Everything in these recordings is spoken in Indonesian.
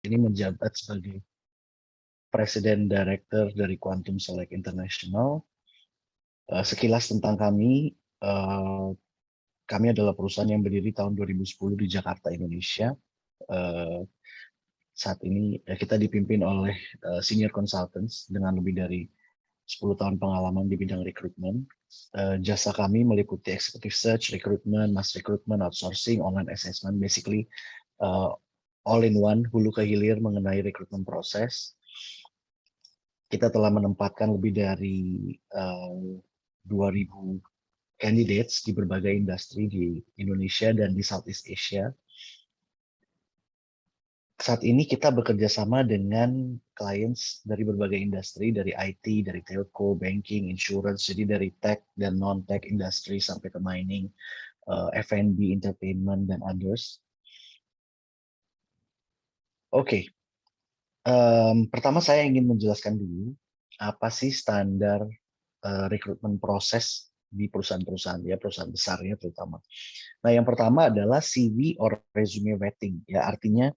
ini menjabat sebagai Presiden Director dari Quantum Select International. Sekilas tentang kami, kami adalah perusahaan yang berdiri tahun 2010 di Jakarta, Indonesia. Saat ini kita dipimpin oleh senior consultants dengan lebih dari 10 tahun pengalaman di bidang rekrutmen. Jasa kami meliputi executive search, recruitment, mass recruitment, outsourcing, online assessment, basically all in one, hulu ke hilir mengenai rekrutmen proses. Kita telah menempatkan lebih dari 2.000 candidates di berbagai industri di Indonesia dan di Southeast Asia. Saat ini kita bekerja sama dengan clients dari berbagai industri, dari IT, dari telco, banking, insurance, jadi dari tech dan non-tech industri sampai ke mining, F&B, entertainment, dan others. Oke, pertama saya ingin menjelaskan dulu apa sih standar rekrutmen proses di perusahaan-perusahaan, ya perusahaan besarnya terutama. Nah, yang pertama adalah CV or resume vetting, ya artinya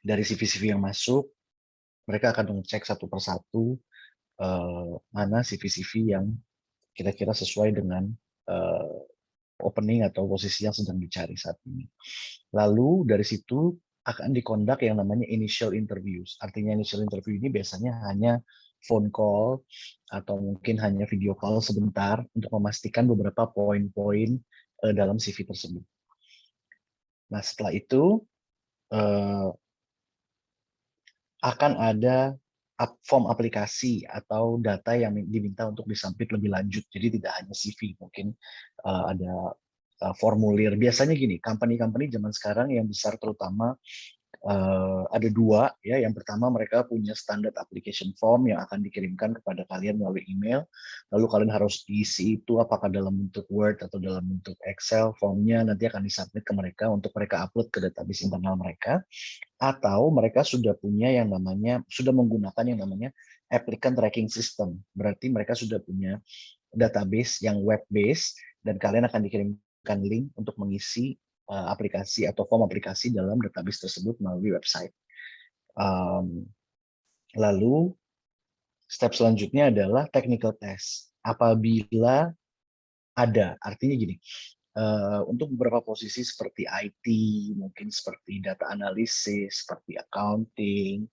dari CV-CV yang masuk, mereka akan mengecek satu persatu mana CV-CV yang kira-kira sesuai dengan opening atau posisi yang sedang dicari saat ini. Lalu dari situ akan dikondak yang namanya initial interviews. Artinya initial interview ini biasanya hanya phone call atau mungkin hanya video call sebentar untuk memastikan beberapa poin-poin dalam CV tersebut. Nah, setelah itu akan ada form aplikasi atau data yang diminta untuk disubmit lebih lanjut. Jadi tidak hanya CV, mungkin ada formulir. Biasanya gini, company-company zaman sekarang yang besar terutama ada dua, ya. Yang pertama mereka punya standard application form yang akan dikirimkan kepada kalian melalui email. Lalu kalian harus isi itu apakah dalam bentuk Word atau dalam bentuk Excel. Formnya nanti akan disubmit ke mereka untuk mereka upload ke database internal mereka. Atau mereka sudah punya yang namanya, sudah menggunakan yang namanya applicant tracking system. Berarti mereka sudah punya database yang web based dan kalian akan dikirimkan link untuk mengisi aplikasi atau form aplikasi dalam database tersebut melalui website. Lalu step selanjutnya adalah technical test. Apabila ada, artinya gini, untuk beberapa posisi seperti IT, mungkin seperti data analysis, seperti accounting,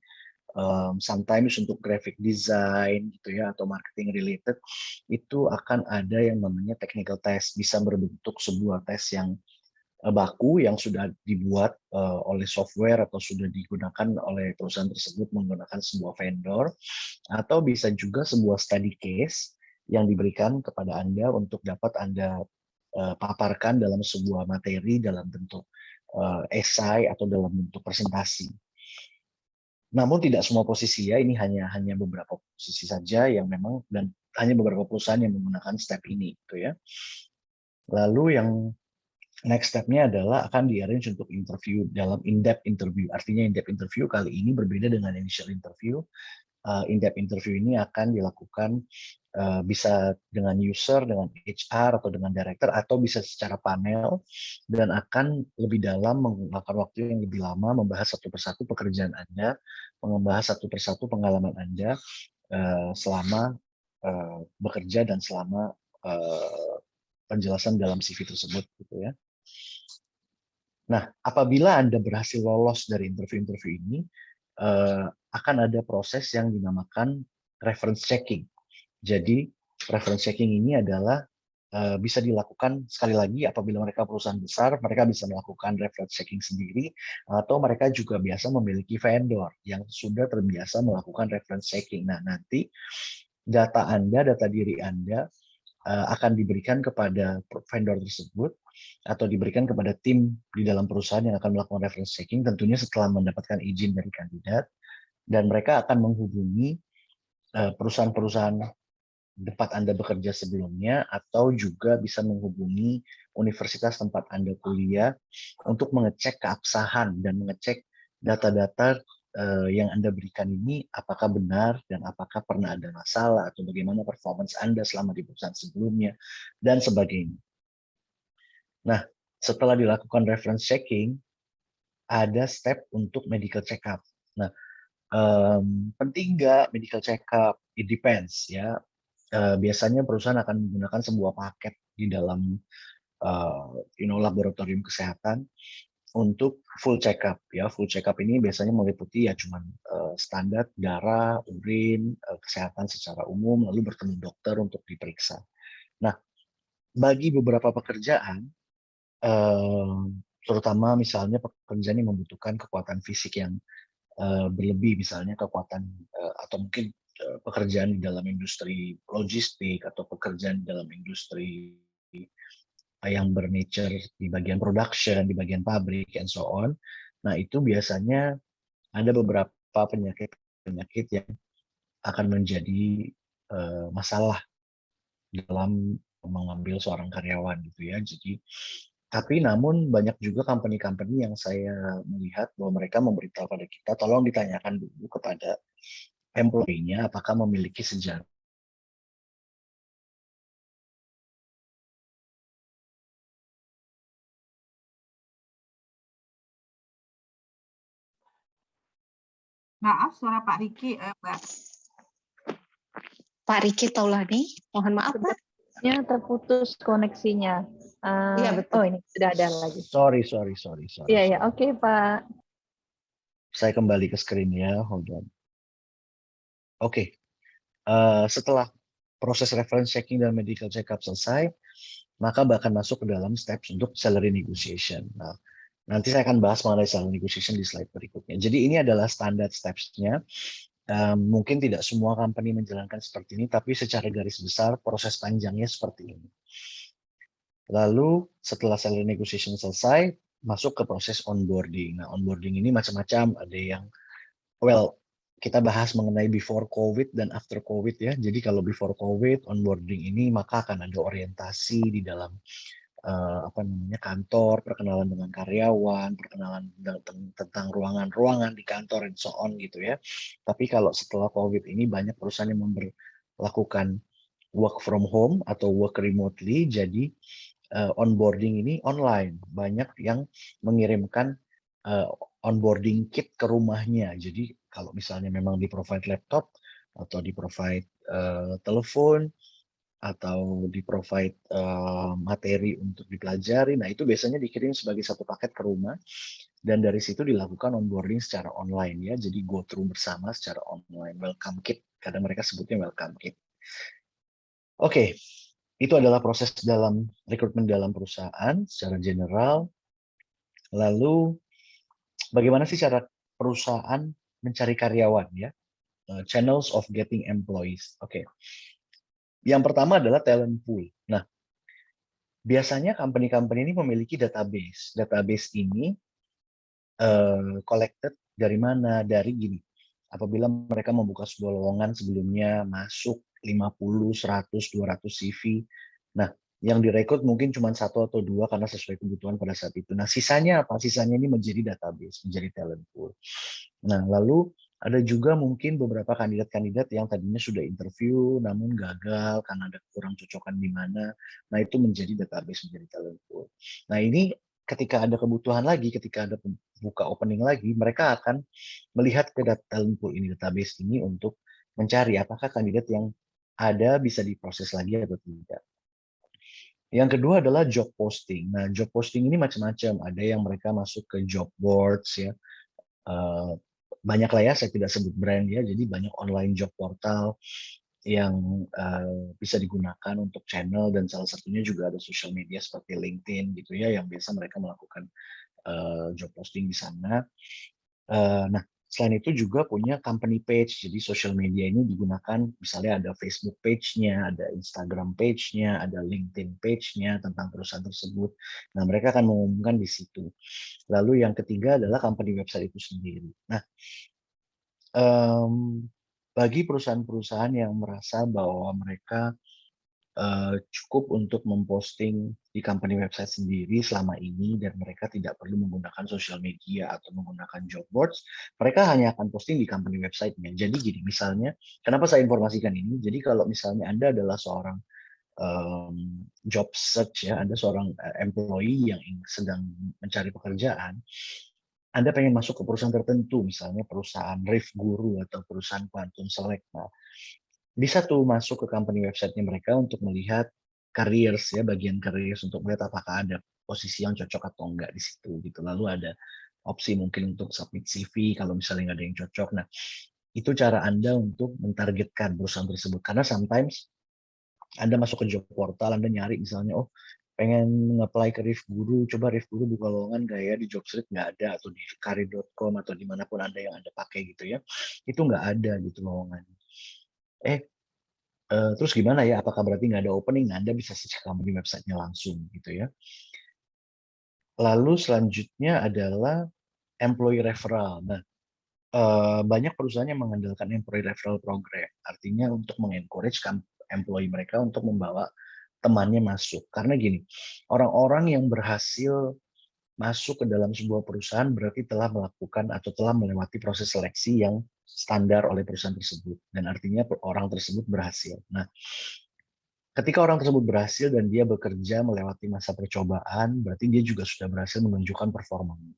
sometimes untuk graphic design gitu ya, atau marketing related, itu akan ada yang namanya technical test, bisa berbentuk sebuah tes yang baku yang sudah dibuat oleh software atau sudah digunakan oleh perusahaan tersebut menggunakan sebuah vendor, atau bisa juga sebuah study case yang diberikan kepada Anda untuk dapat Anda paparkan dalam sebuah materi dalam bentuk esai atau dalam bentuk presentasi. Namun tidak semua posisi, ya, ini hanya beberapa posisi saja yang memang, dan hanya beberapa perusahaan yang menggunakan step ini gitu ya. Lalu yang next step-nya adalah akan di-arrange untuk interview dalam in-depth interview. Artinya in-depth interview kali ini berbeda dengan initial interview. In-depth interview ini akan dilakukan bisa dengan user, dengan HR, atau dengan director, atau bisa secara panel, dan akan lebih dalam, menggunakan waktu yang lebih lama, membahas satu persatu pekerjaan Anda, membahas satu persatu pengalaman Anda selama bekerja dan selama penjelasan dalam CV tersebut, gitu ya. Nah, apabila Anda berhasil lolos dari interview-interview ini, akan ada proses yang dinamakan reference checking. Jadi, reference checking ini adalah bisa dilakukan sekali lagi apabila mereka perusahaan besar, mereka bisa melakukan reference checking sendiri, atau mereka juga biasa memiliki vendor yang sudah terbiasa melakukan reference checking. Nah, nanti data Anda, data diri Anda akan diberikan kepada vendor tersebut atau diberikan kepada tim di dalam perusahaan yang akan melakukan reference checking, tentunya setelah mendapatkan izin dari kandidat, dan mereka akan menghubungi perusahaan-perusahaan tempat Anda bekerja sebelumnya, atau juga bisa menghubungi universitas tempat Anda kuliah untuk mengecek keabsahan dan mengecek data-data yang Anda berikan ini apakah benar dan apakah pernah ada masalah atau bagaimana performance Anda selama di perusahaan sebelumnya dan sebagainya. Nah, setelah dilakukan reference checking, ada step untuk medical check up. Nah, penting nggak medical check up? It depends ya. Biasanya perusahaan akan menggunakan sebuah paket di dalam laboratorium kesehatan untuk full check up ya. Full check up ini biasanya meliputi ya cuman standar darah, urin, kesehatan secara umum, lalu bertemu dokter untuk diperiksa. Nah, bagi beberapa pekerjaan, terutama misalnya pekerjaan yang membutuhkan kekuatan fisik yang berlebih, misalnya kekuatan atau mungkin pekerjaan di dalam industri logistik atau pekerjaan di dalam industri yang bernature di bagian production, di bagian pabrik, and so on. Nah, itu biasanya ada beberapa penyakit yang akan menjadi masalah dalam mengambil seorang karyawan gitu ya. Jadi, tapi namun banyak juga company-company yang saya melihat bahwa mereka memberitahu pada kita, tolong ditanyakan dulu kepada employee-nya apakah memiliki sejarah. Maaf, suara Pak Riki, Mbak. Pak Riki Taulani, mohon maaf Pak. Ya, terputus koneksinya. Iya, betul. Oh, ini sudah ada lagi. Sorry. Iya, oke Pak. Saya kembali ke screen ya, hold on. Oke. Setelah proses reference checking dan medical check-up selesai, maka bahkan masuk ke dalam steps untuk salary negotiation. Nah, nanti saya akan bahas mengenai salary negotiation di slide berikutnya. Jadi ini adalah standar steps-nya. Mungkin tidak semua company menjalankan seperti ini, tapi secara garis besar proses panjangnya seperti ini. Lalu setelah salary negotiation selesai, masuk ke proses onboarding. Nah, onboarding ini macam-macam. Ada yang, kita bahas mengenai before COVID dan after COVID ya. Jadi kalau before COVID, onboarding ini maka akan ada orientasi di dalam kantor, perkenalan dengan karyawan, perkenalan tentang ruangan-ruangan di kantor, and so on gitu ya. Tapi kalau setelah COVID ini banyak perusahaan yang melakukan work from home atau work remotely, jadi onboarding ini online. Banyak yang mengirimkan onboarding kit ke rumahnya. Jadi kalau misalnya memang di-provide laptop atau di-provide telepon atau di-provide materi untuk dipelajari, nah itu biasanya dikirim sebagai satu paket ke rumah dan dari situ dilakukan onboarding secara online ya. Jadi go through bersama secara online, welcome kit. Kadang mereka sebutnya welcome kit. Oke, itu adalah proses dalam rekrutmen dalam perusahaan secara general. Lalu bagaimana sih cara perusahaan mencari karyawan ya? Channels of getting employees. Oke. Yang pertama adalah talent pool. Nah, biasanya company-company ini memiliki database. Database ini collected dari mana? Dari gini. Apabila mereka membuka sebuah lowongan sebelumnya masuk 50, 100, 200 CV. Nah, yang direkrut mungkin cuma 1 atau 2 karena sesuai kebutuhan pada saat itu. Nah, sisanya apa? Sisanya ini menjadi database, menjadi talent pool. Nah, lalu ada juga mungkin beberapa kandidat-kandidat yang tadinya sudah interview namun gagal karena ada kurang cocokan di mana. Nah, itu menjadi database, menjadi talent pool. Nah, ini ketika ada kebutuhan lagi, ketika ada buka opening lagi, mereka akan melihat ke talent pool ini, database ini untuk mencari apakah kandidat yang ada bisa diproses lagi atau tidak. Yang kedua adalah job posting. Nah, job posting ini macam-macam. Ada yang mereka masuk ke job boards ya. Banyak lah ya, saya tidak sebut brand ya. Jadi banyak online job portal yang bisa digunakan untuk channel dan salah satunya juga ada social media seperti LinkedIn gitu ya, yang biasa mereka melakukan job posting di sana. Nah, selain itu juga punya company page. Jadi social media ini digunakan, misalnya ada Facebook page-nya, ada Instagram page-nya, ada LinkedIn page-nya tentang perusahaan tersebut. Nah, mereka akan mengumumkan di situ. Lalu yang ketiga adalah company website itu sendiri. Nah, bagi perusahaan-perusahaan yang merasa bahwa mereka cukup untuk memposting di company website sendiri selama ini dan mereka tidak perlu menggunakan sosial media atau menggunakan job boards, mereka hanya akan posting di company website-nya. Jadi gini, misalnya, kenapa saya informasikan ini? Jadi kalau misalnya Anda adalah seorang job search ya, Anda seorang employee yang sedang mencari pekerjaan, Anda pengen masuk ke perusahaan tertentu, misalnya perusahaan Rift Guru atau perusahaan Quantum Select. Nah, bisa tuh masuk ke company website-nya mereka untuk melihat careers ya, bagian careers untuk melihat apakah ada posisi yang cocok atau enggak di situ gitu. Lalu ada opsi mungkin untuk submit CV kalau misalnya nggak ada yang cocok. Nah, itu cara Anda untuk mentargetkan perusahaan tersebut. Karena sometimes Anda masuk ke job portal, Anda nyari misalnya, oh pengen nge-apply ke Rift Guru, coba Rift Guru buka lowongan nggak ya, di Jobstreet nggak ada, atau di karir.com atau dimanapun Anda yang Anda pakai gitu ya, itu nggak ada gitu lowongan. Terus gimana ya, apakah berarti nggak ada opening? Nah, Anda bisa search company website-nya langsung gitu ya. Lalu selanjutnya adalah employee referral. Nah, banyak perusahaan yang mengandalkan employee referral program. Artinya untuk mengencourage employee mereka untuk membawa temannya masuk. Karena gini, orang-orang yang berhasil masuk ke dalam sebuah perusahaan berarti telah melakukan atau telah melewati proses seleksi yang standar oleh perusahaan tersebut. Dan artinya orang tersebut berhasil. Nah, ketika orang tersebut berhasil dan dia bekerja melewati masa percobaan, berarti dia juga sudah berhasil menunjukkan performanya.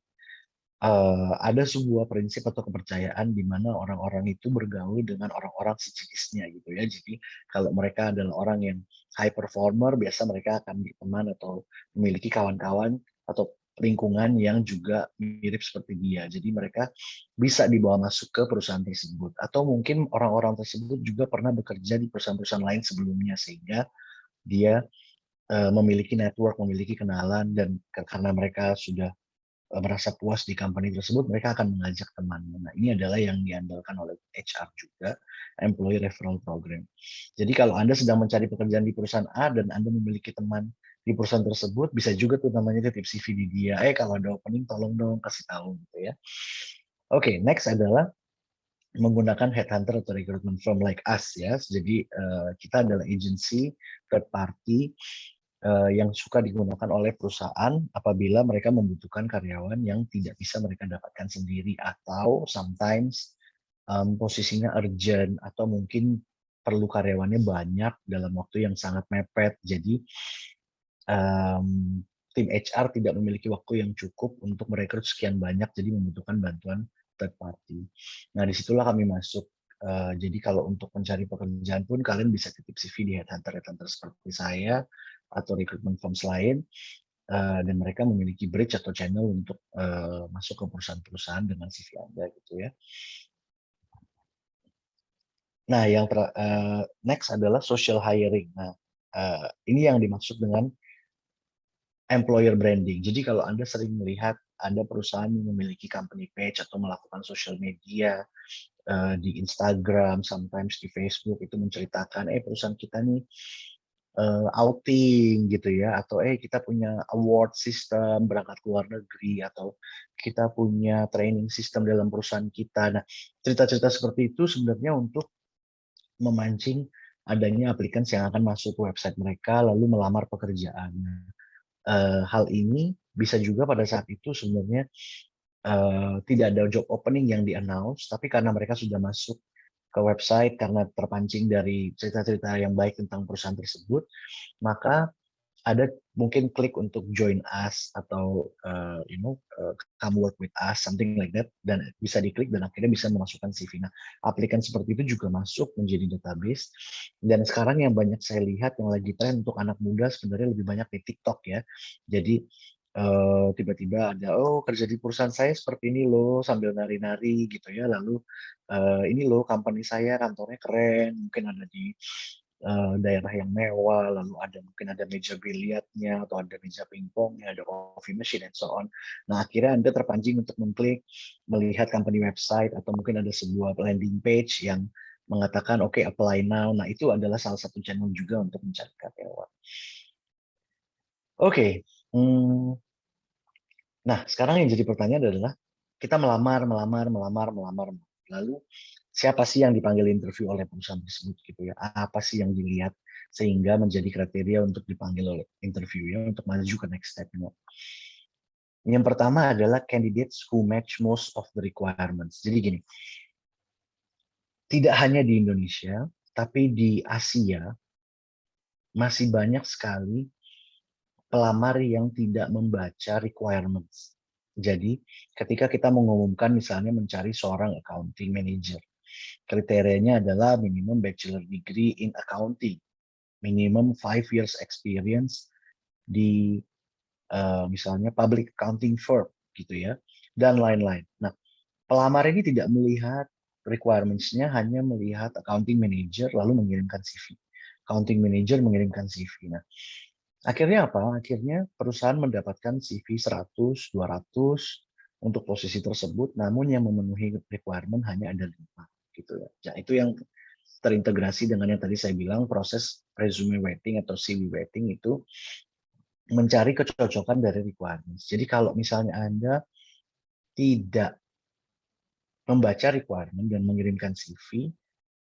Ada sebuah prinsip atau kepercayaan di mana orang-orang itu bergaul dengan orang-orang sejenisnya gitu ya. Jadi kalau mereka adalah orang yang high performer, biasa mereka akan berteman atau memiliki kawan-kawan atau lingkungan yang juga mirip seperti dia. Jadi mereka bisa dibawa masuk ke perusahaan tersebut. Atau mungkin orang-orang tersebut juga pernah bekerja di perusahaan-perusahaan lain sebelumnya sehingga dia memiliki network, memiliki kenalan, dan karena mereka sudah merasa puas di company tersebut, mereka akan mengajak temannya. Nah, ini adalah yang diandalkan oleh HR juga, Employee Referral Program. Jadi kalau Anda sedang mencari pekerjaan di perusahaan A dan Anda memiliki teman di perusahaan tersebut, bisa juga tuh namanya titip CV di dia. Kalau ada opening, tolong dong kasih tahu gitu ya. Oke, next adalah menggunakan headhunter atau recruitment firm like us ya. Jadi kita adalah agency third party yang suka digunakan oleh perusahaan apabila mereka membutuhkan karyawan yang tidak bisa mereka dapatkan sendiri atau sometimes posisinya urgent atau mungkin perlu karyawannya banyak dalam waktu yang sangat mepet. Jadi tim HR tidak memiliki waktu yang cukup untuk merekrut sekian banyak, jadi membutuhkan bantuan third party. Nah, disitulah kami masuk. Jadi kalau untuk mencari pekerjaan pun kalian bisa titip CV di headhunter seperti saya atau recruitment firms lain, dan mereka memiliki bridge atau channel untuk masuk ke perusahaan-perusahaan dengan CV Anda gitu ya. Nah, yang next adalah social hiring. Nah, ini yang dimaksud dengan employer branding. Jadi kalau Anda sering melihat ada perusahaan yang memiliki company page atau melakukan social media di Instagram, sometimes di Facebook itu menceritakan, perusahaan kita nih outing gitu ya, atau kita punya award system berangkat ke luar negeri, atau kita punya training system dalam perusahaan kita. Nah, cerita-cerita seperti itu sebenarnya untuk memancing adanya applicants yang akan masuk ke website mereka lalu melamar pekerjaan. Hal ini bisa juga pada saat itu sebenarnya tidak ada job opening yang di-announce, tapi karena mereka sudah masuk ke website karena terpancing dari cerita-cerita yang baik tentang perusahaan tersebut, maka ada mungkin klik untuk join us atau come work with us, something like that, dan bisa diklik dan akhirnya bisa memasukkan CV. Nah, aplikan seperti itu juga masuk menjadi database. Dan sekarang yang banyak saya lihat yang lagi tren untuk anak muda sebenarnya lebih banyak di TikTok ya. Jadi tiba-tiba ada, kerja di perusahaan saya seperti ini loh, sambil nari-nari gitu ya. Lalu ini loh company saya, kantornya keren, mungkin ada di daerah yang mewah, lalu mungkin ada meja biliarnya atau ada meja pingpongnya, ada coffee machine and so on. Nah, akhirnya Anda terpancing untuk mengklik, melihat company website atau mungkin ada sebuah landing page yang mengatakan oke, apply now. Nah, itu adalah salah satu channel juga untuk mencari karyawan. Oke. Nah, sekarang yang jadi pertanyaan adalah kita melamar. Lalu siapa sih yang dipanggil interview oleh perusahaan tersebut gitu ya? Apa sih yang dilihat sehingga menjadi kriteria untuk dipanggil oleh interview untuk maju ke next step-nya? Yang pertama adalah candidates who match most of the requirements. Jadi gini, tidak hanya di Indonesia, tapi di Asia masih banyak sekali pelamar yang tidak membaca requirements. Jadi ketika kita mengumumkan misalnya mencari seorang accounting manager, kriterianya adalah minimum bachelor degree in accounting, minimum 5 years experience di misalnya public accounting firm gitu ya, dan lain-lain. Nah, pelamar ini tidak melihat requirements-nya, hanya melihat accounting manager lalu mengirimkan CV. Accounting manager mengirimkan CV. Nah, akhirnya apa? Akhirnya perusahaan mendapatkan CV 100, 200 untuk posisi tersebut, namun yang memenuhi requirement hanya ada 5 gitu ya. Nah, itu yang terintegrasi dengan yang tadi saya bilang proses resume writing atau CV writing itu mencari kecocokan dari requirements. Jadi kalau misalnya Anda tidak membaca requirement dan mengirimkan CV,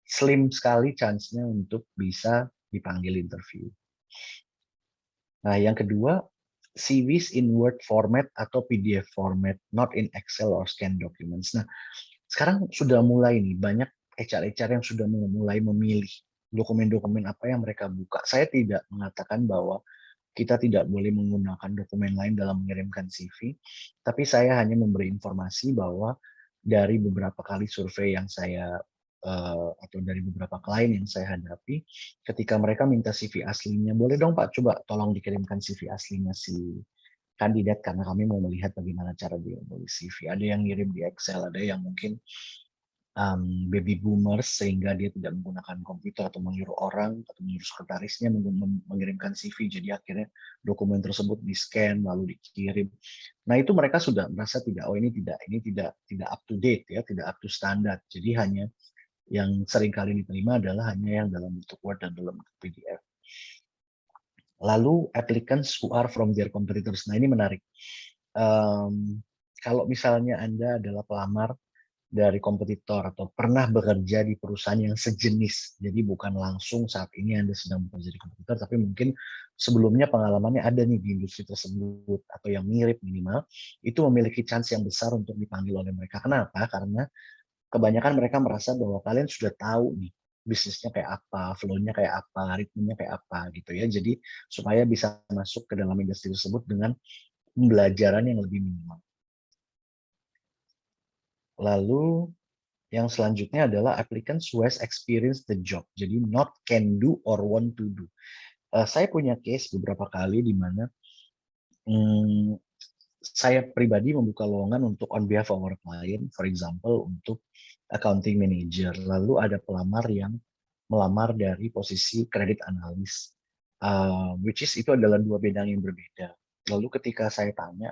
slim sekali chance-nya untuk bisa dipanggil interview. Nah, yang kedua, CVs in Word format atau PDF format, not in Excel or scan documents. Nah, sekarang sudah mulai nih, banyak HR-HR yang sudah mulai memilih dokumen-dokumen apa yang mereka buka. Saya tidak mengatakan bahwa kita tidak boleh menggunakan dokumen lain dalam mengirimkan CV, tapi saya hanya memberi informasi bahwa dari beberapa kali survei yang saya atau dari beberapa klien yang saya hadapi, ketika mereka minta CV aslinya, boleh dong Pak, coba tolong dikirimkan CV aslinya si kandidat karena kami mau melihat bagaimana cara dia menulis CV. Ada yang ngirim di Excel, ada yang mungkin baby boomers sehingga dia tidak menggunakan komputer atau menyuruh orang atau menyuruh sekretarisnya mengirimkan CV, jadi akhirnya dokumen tersebut di-scan lalu dikirim. Nah, itu mereka sudah merasa tidak, oh ini tidak up to date ya, tidak up to standar. Jadi hanya yang sering kali diterima adalah hanya yang dalam bentuk Word dan dalam bentuk PDF. Lalu applicants who are from their competitors. Nah, ini menarik. Kalau misalnya Anda adalah pelamar dari kompetitor atau pernah bekerja di perusahaan yang sejenis. Jadi bukan langsung saat ini Anda sedang bekerja di kompetitor, tapi mungkin sebelumnya pengalamannya ada nih di industri tersebut atau yang mirip minimal, itu memiliki chance yang besar untuk dipanggil oleh mereka. Kenapa? Karena kebanyakan mereka merasa bahwa kalian sudah tahu nih bisnisnya kayak apa, flow-nya kayak apa, ritmenya kayak apa gitu ya. Jadi supaya bisa masuk ke dalam industri tersebut dengan pembelajaran yang lebih minimal. Lalu yang selanjutnya adalah applicants who has experienced the job. Jadi not can do or want to do. Saya punya case beberapa kali di mana saya pribadi membuka lowongan untuk on behalf of our client, for example untuk accounting manager. Lalu ada pelamar yang melamar dari posisi credit analyst, which is itu adalah dua bidang yang berbeda. Lalu ketika saya tanya,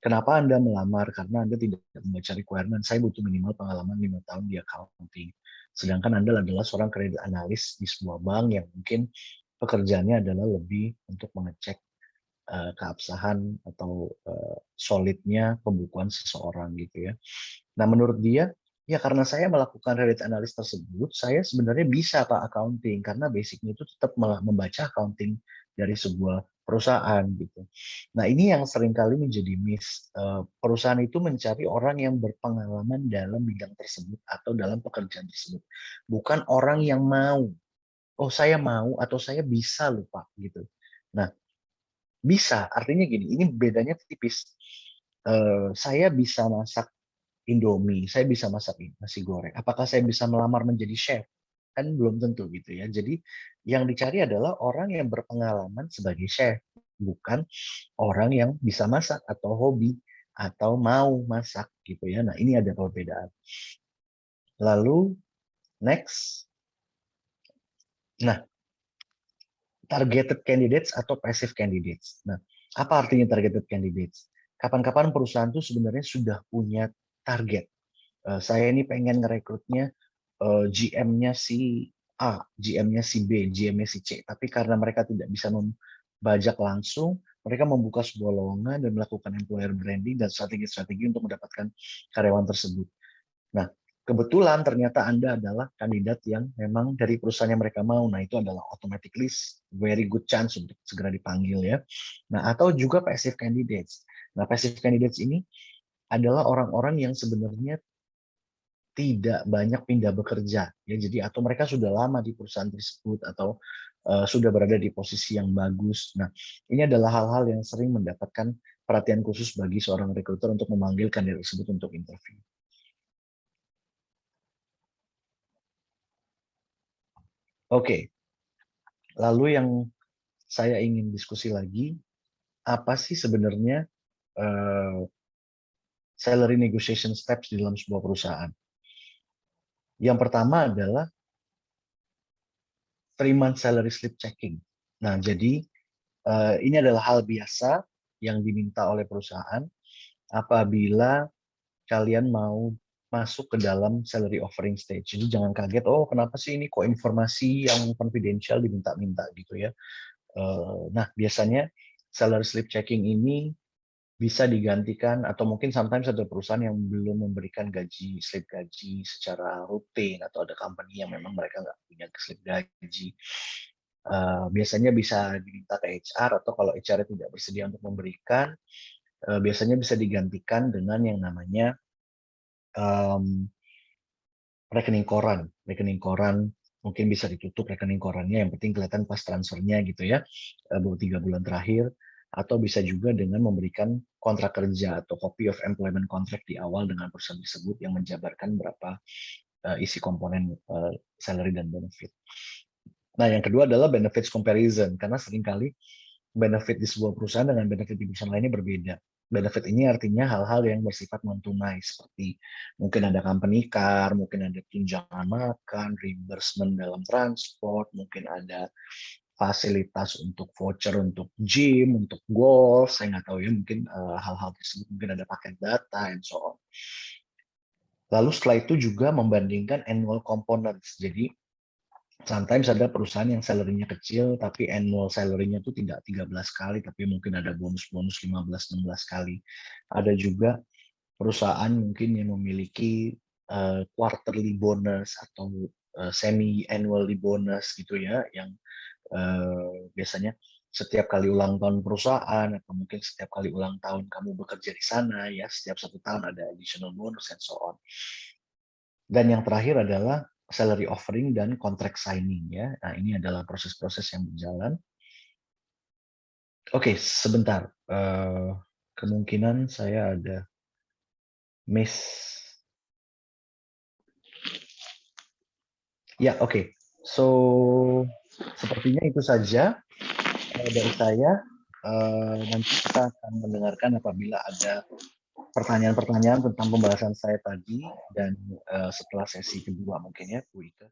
kenapa Anda melamar? Karena Anda tidak membaca requirement. Saya butuh minimal pengalaman 5 tahun di accounting. Sedangkan Anda adalah seorang credit analyst di sebuah bank yang mungkin pekerjaannya adalah lebih untuk mengecek keabsahan atau solidnya pembukuan seseorang gitu ya. Nah, menurut dia, ya karena saya melakukan credit analyst tersebut, saya sebenarnya bisa Pak accounting karena basicnya itu tetap membaca accounting dari sebuah perusahaan gitu. Nah, ini yang seringkali menjadi miss. Perusahaan itu mencari orang yang berpengalaman dalam bidang tersebut atau dalam pekerjaan tersebut. Bukan orang yang mau. Oh, saya mau atau saya bisa loh Pak gitu. Nah, bisa, artinya gini, ini bedanya tipis. Saya bisa masak Indomie, saya bisa masak nasi goreng. Apakah saya bisa melamar menjadi chef? Kan belum tentu gitu ya. Jadi yang dicari adalah orang yang berpengalaman sebagai chef, bukan orang yang bisa masak atau hobi atau mau masak gitu ya. Nah, ini ada perbedaan. Lalu next. Nah, targeted candidates atau passive candidates. Nah, apa artinya targeted candidates? Kapan-kapan perusahaan itu sebenarnya sudah punya target. Saya ini pengen ngerekrutnya GM-nya si A, GM-nya si B, GM-nya si C. Tapi karena mereka tidak bisa membajak langsung, mereka membuka sebuah lowongan dan melakukan employer branding dan strategi-strategi untuk mendapatkan karyawan tersebut. Nah, kebetulan ternyata Anda adalah kandidat yang memang dari perusahaan yang mereka mau. Nah, itu adalah automatically very good chance untuk segera dipanggil ya. Nah, atau juga passive candidates. Nah, passive candidates ini adalah orang-orang yang sebenarnya tidak banyak pindah bekerja ya. Jadi atau mereka sudah lama di perusahaan tersebut atau sudah berada di posisi yang bagus. Nah, ini adalah hal-hal yang sering mendapatkan perhatian khusus bagi seorang recruiter untuk memanggil kandidat tersebut untuk interview. Oke, lalu yang saya ingin diskusi lagi, apa sih sebenarnya salary negotiation steps di dalam sebuah perusahaan? Yang pertama adalah 3-month salary slip checking. Nah, jadi ini adalah hal biasa yang diminta oleh perusahaan apabila kalian mau masuk ke dalam salary offering stage. Jadi jangan kaget, oh kenapa sih ini kok informasi yang confidential diminta-minta gitu ya. Nah, biasanya salary slip checking ini bisa digantikan atau mungkin sometimes ada perusahaan yang belum memberikan slip gaji secara rutin atau ada company yang memang mereka nggak punya slip gaji. Biasanya bisa diminta ke HR atau kalau HR tidak bersedia untuk memberikan, biasanya bisa digantikan dengan yang namanya rekening koran. Rekening koran mungkin bisa ditutup rekening korannya, yang penting kelihatan pas transfernya gitu ya, 3 bulan terakhir. Atau bisa juga dengan memberikan kontrak kerja atau copy of employment contract di awal dengan perusahaan tersebut yang menjabarkan berapa isi komponen salary dan benefit. Nah, yang kedua adalah benefits comparison, karena seringkali benefit di sebuah perusahaan dengan benefit di perusahaan lainnya berbeda. Benefit ini artinya hal-hal yang bersifat non-tunai, seperti mungkin ada company car, mungkin ada tunjangan makan, reimbursement dalam transport, mungkin ada fasilitas untuk voucher untuk gym, untuk golf, saya nggak tahu ya, mungkin hal-hal tersebut, mungkin ada paket data, and so on. Lalu setelah itu juga membandingkan annual components. Jadi sometimes ada perusahaan yang salary-nya kecil, tapi annual salary-nya itu tidak 13 kali, tapi mungkin ada bonus-bonus 15-16 kali. Ada juga perusahaan mungkin yang memiliki quarterly bonus atau semi-annually bonus gitu ya, yang biasanya setiap kali ulang tahun perusahaan, atau mungkin setiap kali ulang tahun kamu bekerja di sana, ya setiap 1 tahun ada additional bonus, and so on. Dan yang terakhir adalah salary offering dan contract signing ya. Nah, ini adalah proses-proses yang berjalan. Oke, sebentar. Kemungkinan saya ada miss. Ya, oke. So, sepertinya itu saja dari saya. Nanti kita akan mendengarkan apabila ada pertanyaan-pertanyaan tentang pembahasan saya tadi, dan setelah sesi kedua mungkin ya, Bu Ika.